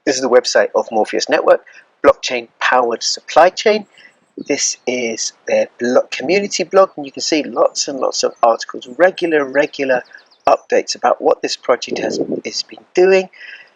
This is the website of Morpheus Network, blockchain-powered supply chain. This is their community blog, and you can see lots and lots of articles, regular updates about what this project has been doing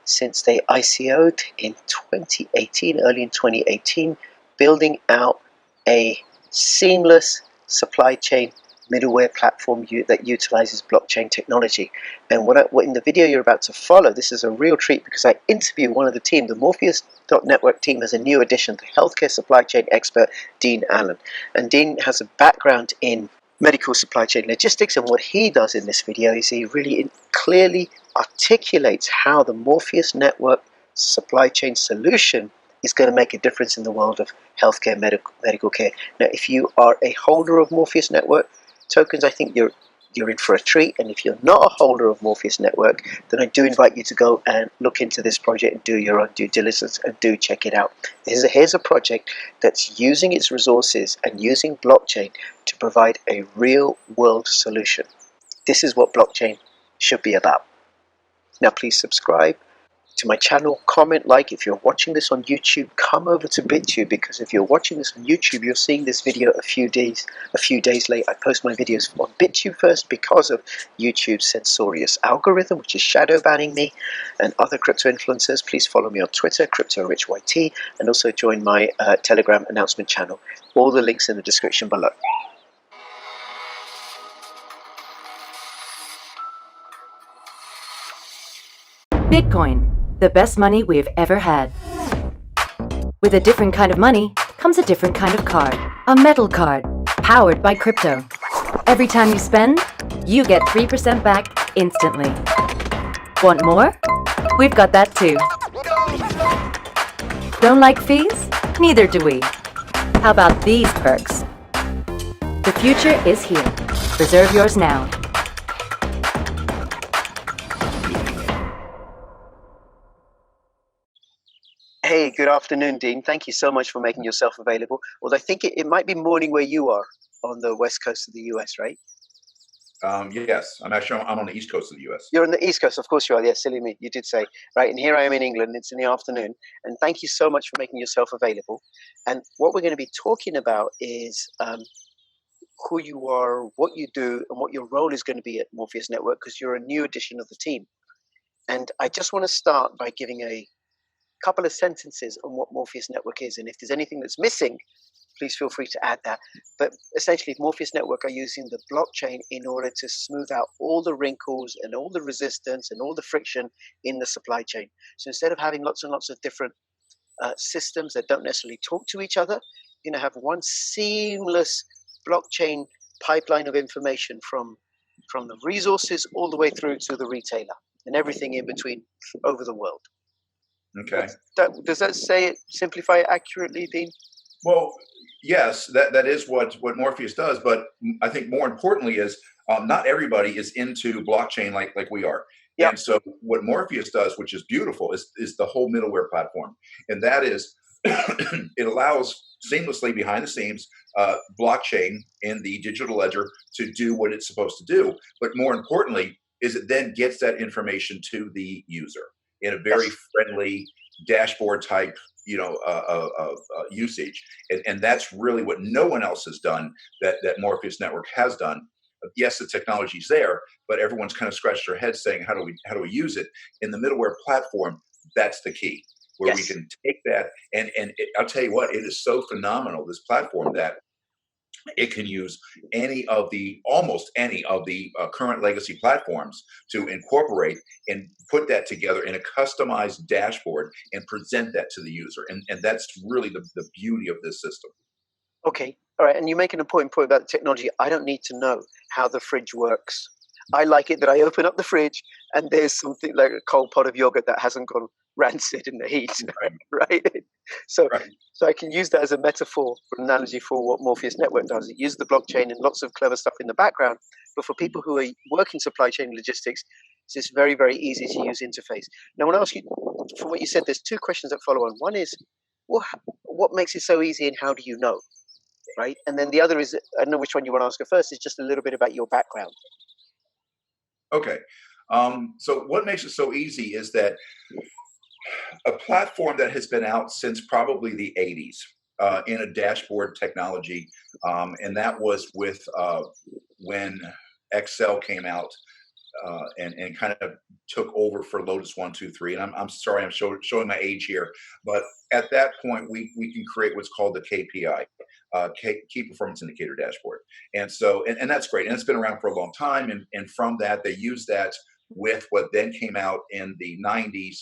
since they ICO'd in 2018, early in 2018, building out a seamless supply chain middleware platform that utilizes blockchain technology. And what in the video you're about to follow, this is a real treat because I interview one of the team. The Morpheus Network team has a new addition, the healthcare supply chain expert, Dean Allen. And Dean has a background in medical supply chain logistics, and what he does in this video is he really clearly articulates how the Morpheus Network supply chain solution is going to make a difference in the world of healthcare medical care. Now, if you are a holder of Morpheus Network tokens, I think you're in for a treat. And if you're not a holder of Morpheus Network, then I do invite you to go and look into this project and do your own due diligence and do check it out. Here's a project that's using its resources and using blockchain to provide a real world solution. This is what blockchain should be about. Now please subscribe to my channel, comment, like. If you're watching this on YouTube, come over to BitTube, because if you're watching this on YouTube, you're seeing this video a few days late. I post my videos on BitTube first because of YouTube's censorious algorithm, which is shadow banning me and other crypto influencers. Please follow me on Twitter, CryptoRichYT, and also join my Telegram announcement channel. All the links in the description below. Bitcoin, the best money we've ever had. With a different kind of money comes a different kind of card. A metal card, powered by crypto. Every time you spend, you get 3% back instantly. Want more? We've got that too. Don't like fees? Neither do we. How about these perks? The future is here. Reserve yours now. Hey, good afternoon, Dean. Thank you so much for making yourself available. Although I think it might be morning where you are on the west coast of the US, right? Yes, I'm on the east coast of the US. You're on the east coast, of course you are. Yes, silly me, you did say. Right, and here I am in England, it's in the afternoon. And thank you so much for making yourself available. And what we're going to be talking about is who you are, what you do, and what your role is going to be at Morpheus Network, because you're a new addition of the team. And I just want to start by giving a couple of sentences on what Morpheus Network is, and if there's anything that's missing, please feel free to add that. But essentially, Morpheus Network are using the blockchain in order to smooth out all the wrinkles and all the resistance and all the friction in the supply chain. So instead of having lots and lots of different systems that don't necessarily talk to each other, you're going to have one seamless blockchain pipeline of information from the resources all the way through to the retailer and everything in between over the world. Okay. Does that simplify it accurately, Dean? Well, yes, that is what Morpheus does, but I think more importantly is not everybody is into blockchain like we are. Yep. And so what Morpheus does, which is beautiful, is the whole middleware platform, and that is it allows seamlessly behind the scenes blockchain in the digital ledger to do what it's supposed to do. But more importantly, is it then gets that information to the user in a very friendly dashboard type, usage, and that's really what no one else has done that Morpheus Network has done. Yes, the technology's there, but everyone's kind of scratched their head saying, how do we use it? In the middleware platform, that's the key, where we can take that and I'll tell you what, it is so phenomenal, this platform, that it can use almost any of the current legacy platforms to incorporate and put that together in a customized dashboard and present that to the user. And that's really the beauty of this system. Okay. All right. And you're making an important point about the technology. I don't need to know how the fridge works. I like it that I open up the fridge and there's something like a cold pot of yogurt that hasn't gone rancid in the heat, right? So I can use that as a metaphor, an analogy for what Morpheus Network does. It uses the blockchain and lots of clever stuff in the background, but for people who are working supply chain logistics, it's this very, very easy to use interface. Now, I want to ask you, from what you said, there's two questions that follow on. One is, well, what makes it so easy and how do you know, right? And then the other is, I don't know which one you want to ask her first, is just a little bit about your background. Okay. So what makes it so easy is that A platform that has been out since probably the 80s in a dashboard technology. And that was with when Excel came out and kind of took over for Lotus 123. And I'm sorry, I'm showing my age here, but at that point, we can create what's called the KPI, Key Performance Indicator Dashboard. And so, and that's great. And it's been around for a long time. And from that, they use that with what then came out in the 90s,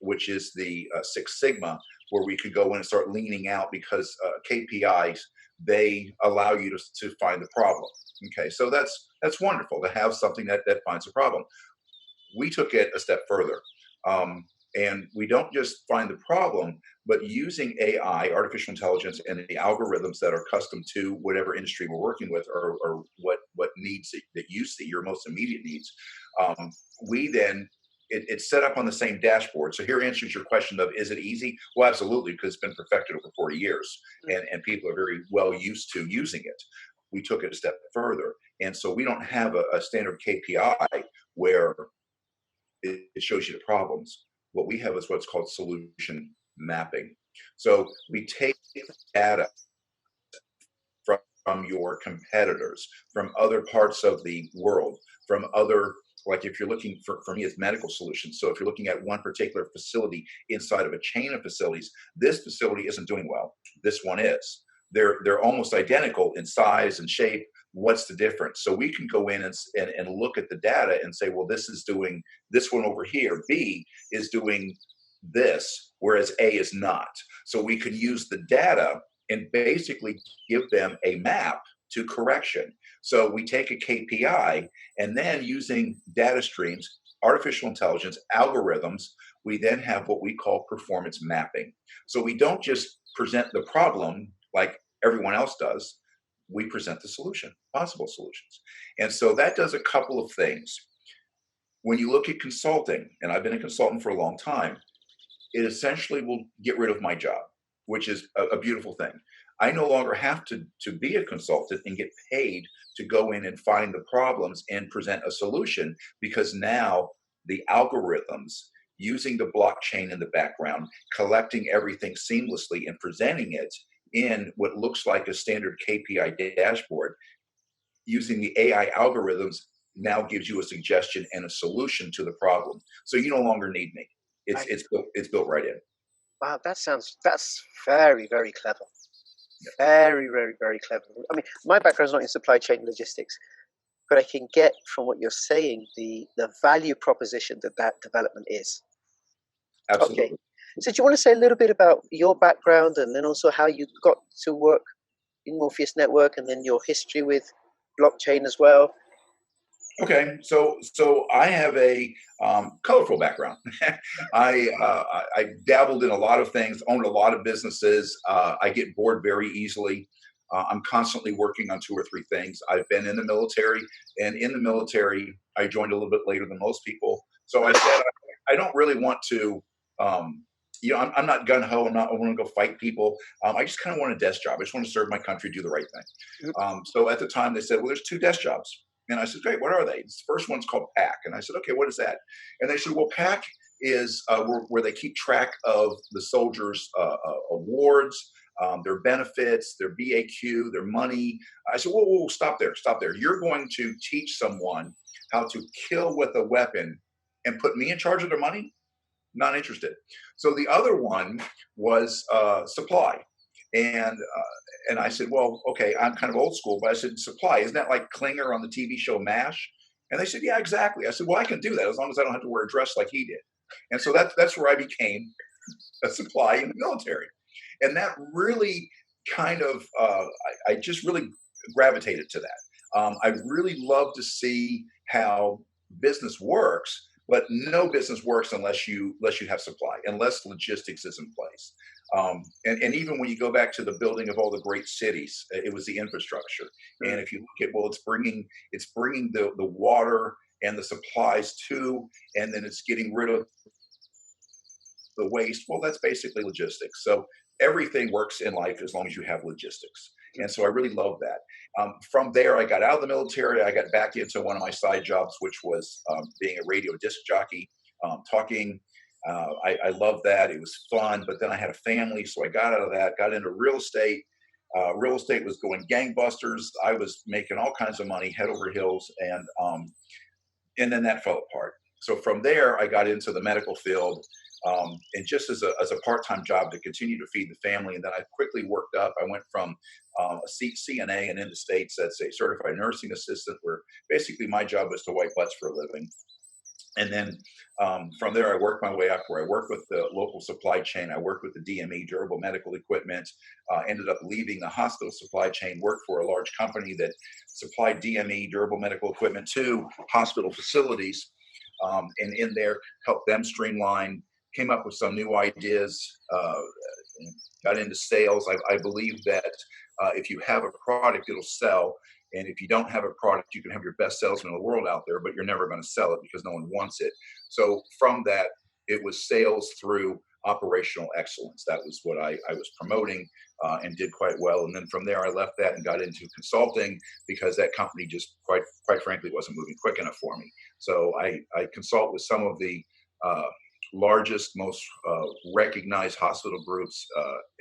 which is the Six Sigma, where we could go in and start leaning out because KPIs, they allow you to find the problem. Okay, so that's wonderful to have something that finds a problem. We took it a step further, and we don't just find the problem, but using AI, artificial intelligence, and the algorithms that are custom to whatever industry we're working with, or what needs that you see, your most immediate needs. We then it's set up on the same dashboard. So here answers your question of, is it easy? Well, absolutely, because it's been perfected over 40 years, and people are very well used to using it. We took it a step further. And so we don't have a standard KPI where it shows you the problems. What we have is what's called solution mapping. So we take data from your competitors, from other parts of the world, from other, like if you're looking for me, it's medical solutions. So if you're looking at one particular facility inside of a chain of facilities, this facility isn't doing well. This one is. They're almost identical in size and shape. What's the difference? So we can go in and look at the data and say, well, this is doing this one over here. B is doing this, whereas A is not. So we can use the data and basically give them a map to correction. So we take a KPI, and then using data streams, artificial intelligence, algorithms, we then have what we call performance mapping. So we don't just present the problem like everyone else does. We present the solution, possible solutions. And so that does a couple of things. When you look at consulting, and I've been a consultant for a long time, it essentially will get rid of my job, which is a beautiful thing. I no longer have to be a consultant and get paid to go in and find the problems and present a solution, because now the algorithms, using the blockchain in the background, collecting everything seamlessly and presenting it in what looks like a standard KPI dashboard, using the AI algorithms now gives you a suggestion and a solution to the problem. So you no longer need me. It's built right in. Wow, that's very, very clever. Very, very, very clever. I mean, my background is not in supply chain logistics, but I can get from what you're saying the value proposition that development is. Absolutely. Okay. So do you want to say a little bit about your background, and then also how you got to work in Morpheus Network, and then your history with blockchain as well? Okay, so I have a colorful background. I dabbled in a lot of things, owned a lot of businesses. I get bored very easily. I'm constantly working on two or three things. I've been in the military, and in the military, I joined a little bit later than most people. So I said, I don't really want to. I'm not gun ho. I want to go fight people. I just kind of want a desk job. I just want to serve my country, do the right thing. So at the time, they said, well, there's two desk jobs. And I said, great, what are they? The first one's called PAC. And I said, okay, what is that? And they said, well, PAC is where they keep track of the soldiers' awards, their benefits, their BAQ, their money. I said, whoa, stop there. You're going to teach someone how to kill with a weapon and put me in charge of their money? Not interested. So the other one was supply. And I said, well, okay, I'm kind of old school, but I said, supply, isn't that like Klinger on the TV show MASH? And they said, yeah, exactly. I said, well, I can do that as long as I don't have to wear a dress like he did. And so that's where I became a supply in the military. And that really kind of, I just really gravitated to that. I really love to see how business works, but no business works unless you have supply, unless logistics is in place. And even when you go back to the building of all the great cities, it was the infrastructure. And if you look at, well, it's bringing the water and the supplies to, and then it's getting rid of the waste. Well, that's basically logistics. So everything works in life as long as you have logistics. And so I really love that. From there, I got out of the military. I got back into one of my side jobs, which was being a radio disc jockey, talking I loved that. It was fun, but then I had a family, so I got out of that, got into real estate. Real estate was going gangbusters. I was making all kinds of money, head over heels, and then that fell apart. So from there, I got into the medical field, and just as a part-time job to continue to feed the family. And then I quickly worked up. I went from CNA and in the States, that's a certified nursing assistant, where basically my job was to wipe butts for a living. And then from there, I worked my way up where I worked with the local supply chain. I worked with the DME, durable medical equipment, ended up leaving the hospital supply chain, worked for a large company that supplied DME, durable medical equipment to hospital facilities. And in there, helped them streamline, came up with some new ideas, got into sales. I believe that if you have a product, it'll sell. And if you don't have a product, you can have your best salesman in the world out there, but you're never going to sell it because no one wants it. So from that, it was sales through operational excellence. That was what I was promoting and did quite well. And then from there, I left that and got into consulting because that company just quite frankly wasn't moving quick enough for me. So I consult with some of the largest, most recognized hospital groups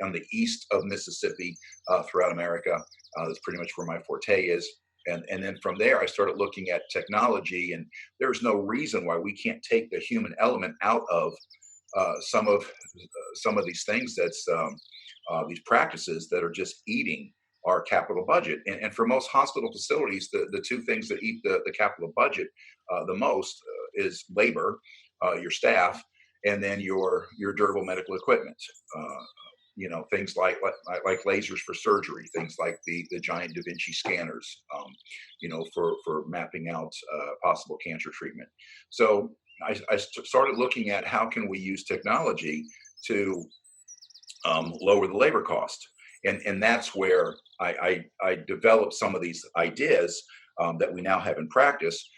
on the east of Mississippi throughout America. That's pretty much where my forte is. And then from there, I started looking at technology, and there's no reason why we can't take the human element out of some of these things that's these practices that are just eating our capital budget. And for most hospital facilities, the two things that eat the capital budget the most is labor, your staff, and then your durable medical equipment. Things like lasers for surgery, things like the giant Da Vinci scanners, for mapping out possible cancer treatment. So I started looking at how can we use technology to lower the labor cost. And that's where I developed some of these ideas that we now have in practice.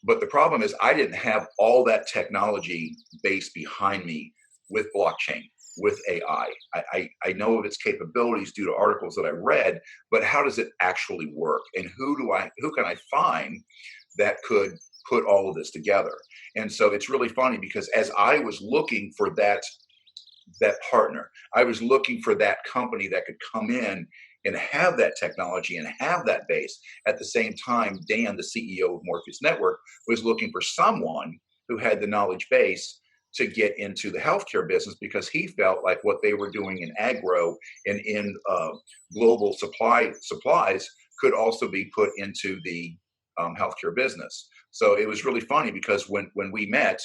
But the problem is I didn't have all that technology base behind me with blockchain, with AI. I know of its capabilities due to articles that I read, but how does it actually work? And who can I find that could put all of this together? And so it's really funny because as I was looking for that partner, I was looking for that company that could come in and have that technology and have that base. At the same time, Dan, the CEO of Morpheus Network, was looking for someone who had the knowledge base to get into the healthcare business because he felt like what they were doing in agro and in global supplies could also be put into the healthcare business. So it was really funny because when we met,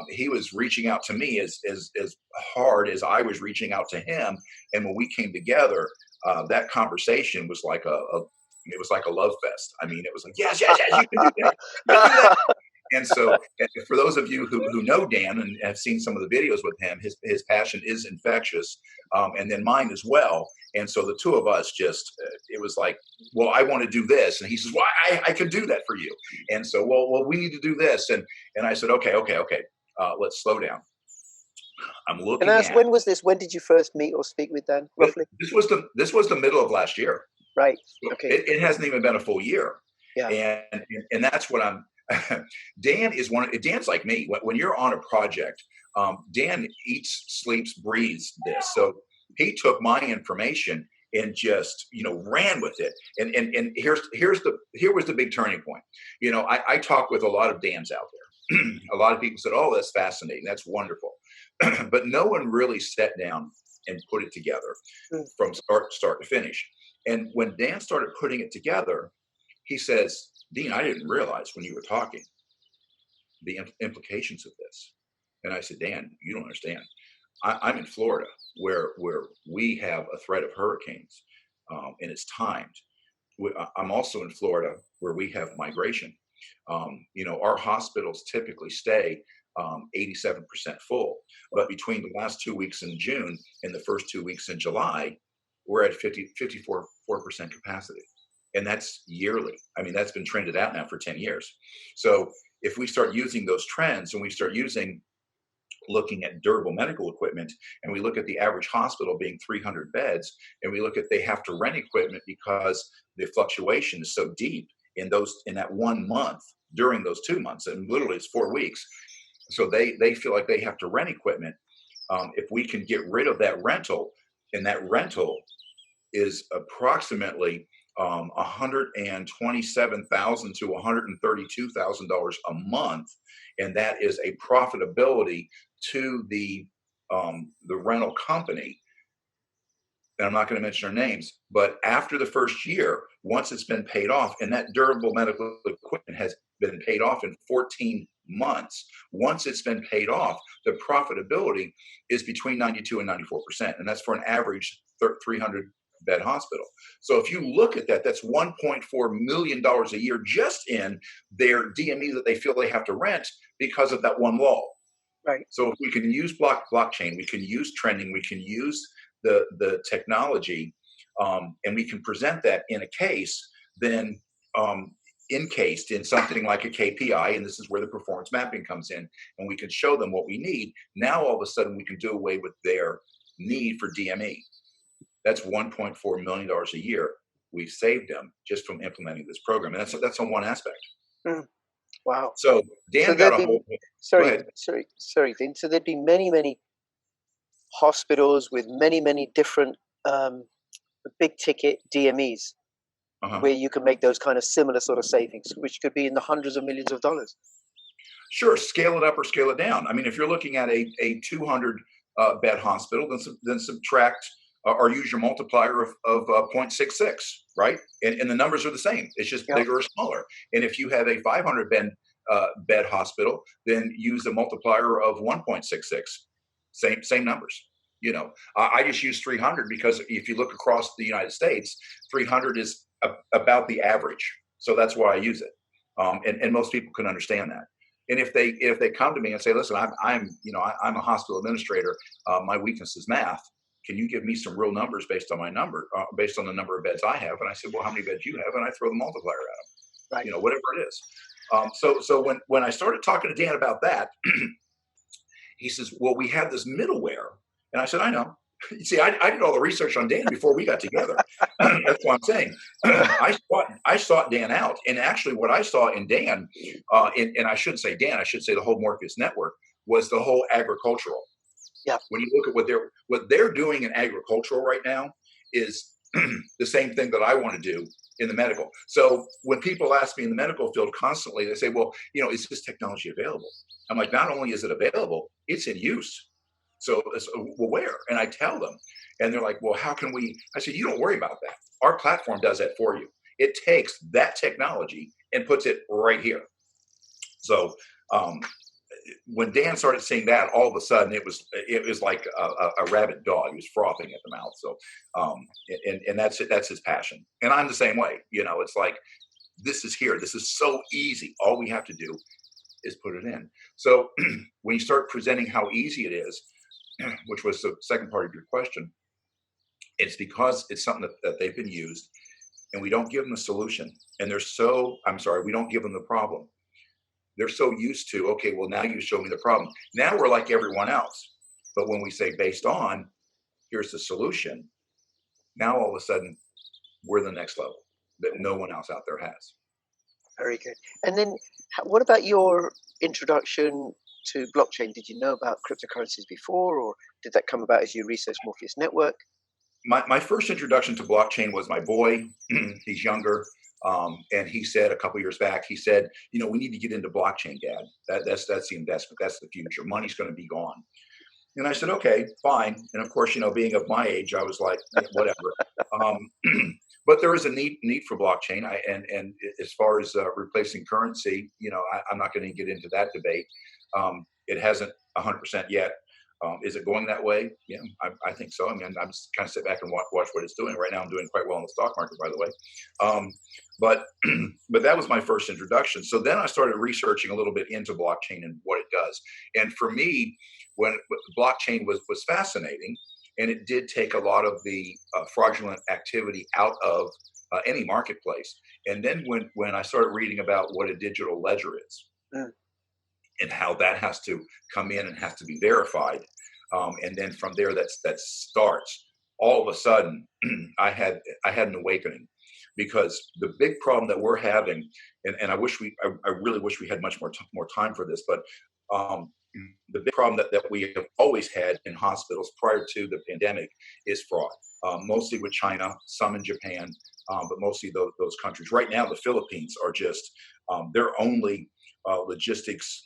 he was reaching out to me as hard as I was reaching out to him. And when we came together, that conversation was like it was like a love fest. I mean, it was like, yes, you can do that. You can do that. And so for those of you who know Dan and have seen some of the videos with him, his passion is infectious, and then mine as well. And so the two of us it was like, well, I want to do this. And he says, well, I can do that for you. And so, well, we need to do this. And I said, okay. Let's slow down. I'm looking at. When was this? When did you first meet or speak with Dan, roughly? This was the middle of last year. Right. So okay. It hasn't even been a full year. Yeah. And that's what I'm. Dan's like me. When you're on a project, Dan eats, sleeps, breathes this. So he took my information and just ran with it. And here was the big turning point. I talk with a lot of Dans out there. A lot of people said, "Oh, that's fascinating. That's wonderful," but no one really sat down and put it together from start to finish. And when Dan started putting it together, he says, "Dean, I didn't realize when you were talking the implications of this." And I said, "Dan, you don't understand. I'm in Florida where we have a threat of hurricanes, and it's timed. I'm also in Florida where we have migration. Our hospitals typically stay 87% full, but between the last 2 weeks in June and the first 2 weeks in July, we're at 54% capacity. And that's yearly. I mean, that's been trended out now for 10 years. So if we start using those trends and we start looking at durable medical equipment, and we look at the average hospital being 300 beds, and we look at they have to rent equipment because the fluctuation is so deep in that 1 month during those 2 months, and literally it's 4 weeks, So they feel like they have to rent equipment. If we can get rid of that rental, and that rental is approximately $127,000 to $132,000 a month, and that is a profitability to the rental company. And I'm not going to mention their names, but after the first year, once it's been paid off, and that durable medical equipment has been paid off in 14 months, once it's been paid off, the profitability is between 92 and 94%. And that's for an average 300 bed hospital. So if you look at that, that's $1.4 million a year just in their DME that they feel they have to rent because of that one law. Right. So if we can use blockchain, we can use trending, we can use the technology, and we can present that in a case, then encased in something like a KPI, and this is where the performance mapping comes in, and we can show them what we need. Now all of a sudden we can do away with their need for DME. That's $1.4 million a year we've saved them just from implementing this program, and that's on one aspect. Wow. So Dan So got a whole. sorry, Dean. So there'd be many hospitals with many different big ticket DMEs where you can make those kind of similar sort of savings, which could be in the hundreds of millions of dollars. Sure, scale it up or scale it down. I mean, if you're looking at a 200 bed hospital, then subtract or use your multiplier of 0.66, right? And the numbers are the same. It's just bigger or smaller. And if you have a 500 bed hospital, then use a multiplier of 1.66. Same numbers. You know, I just use 300 because if you look across the United States, 300 is about the average. So that's why I use it. And most people can understand that. And if they come to me and say, listen, I'm a hospital administrator. My weakness is math. Can you give me some real numbers based on my number, based on the number of beds I have? And I said, well, how many beds you have? And I throw the multiplier at them, right? You know, whatever it is. So when I started talking to Dan about that, he says, well, we have this middleware. And I said, I know. You see, I did all the research on Dan before we got together. That's what I'm saying. I sought Dan out. And actually what I saw in Dan, and I shouldn't say Dan, I should say the whole Morpheus Network, was the whole agricultural. Yeah. When you look at what they're doing in agricultural right now is the same thing that I want to do in the medical. So when people ask me in the medical field constantly, they say, well, is this technology available? I'm like, not only is it available, it's in use. So well, where? And I tell them, and they're like, well, how can we? I said, you don't worry about that. Our platform does that for you. It takes that technology and puts it right here. So when Dan started seeing that, all of a sudden it was like a rabid dog. He was frothing at the mouth. So and that's it. That's his passion. And I'm the same way. It's like, this is here. This is so easy. All we have to do is put it in. So when you start presenting how easy it is, which was the second part of your question, it's because it's something that they've been used, and we don't give them a solution. And we don't give them the problem. They're so used to, okay, well, now you show me the problem. Now we're like everyone else. But when we say based on, here's the solution, now all of a sudden we're the next level that no one else out there has. Very good. And then what about your introduction to blockchain? Did you know about cryptocurrencies before, or did that come about as you researched Morpheus Network? My first introduction to blockchain was my boy. He's younger. And he said a couple years back, he said, we need to get into blockchain, Dad. That's the investment. That's the future. Money's going to be gone. And I said, okay, fine. And of course, being of my age, I was like, whatever. But there is a need for blockchain. And as far as replacing currency, I'm not going to get into that debate. It hasn't 100% yet. Is it going that way? Yeah, I think so. I mean, I'm just kind of sit back and watch what it's doing. Right now, I'm doing quite well in the stock market, by the way. But that was my first introduction. So then I started researching a little bit into blockchain and what it does. And for me, when blockchain was fascinating, and it did take a lot of the fraudulent activity out of any marketplace. And then when I started reading about what a digital ledger is, and how that has to come in and has to be verified, and then from there that starts. All of a sudden, I had an awakening, because the big problem that we're having, and I really wish we had much more time for this, but Um, the big problem that we have always had in hospitals prior to the pandemic is fraud, mostly with China, some in Japan, but mostly those countries. Right now, the Philippines are just their only logistics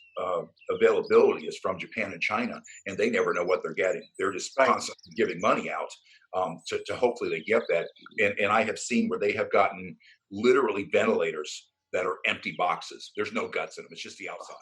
availability is from Japan and China, and they never know what they're getting. They're just Right. constantly giving money out to hopefully they get that. And I have seen where they have gotten literally ventilators that are empty boxes. There's no guts in them. It's just the outside.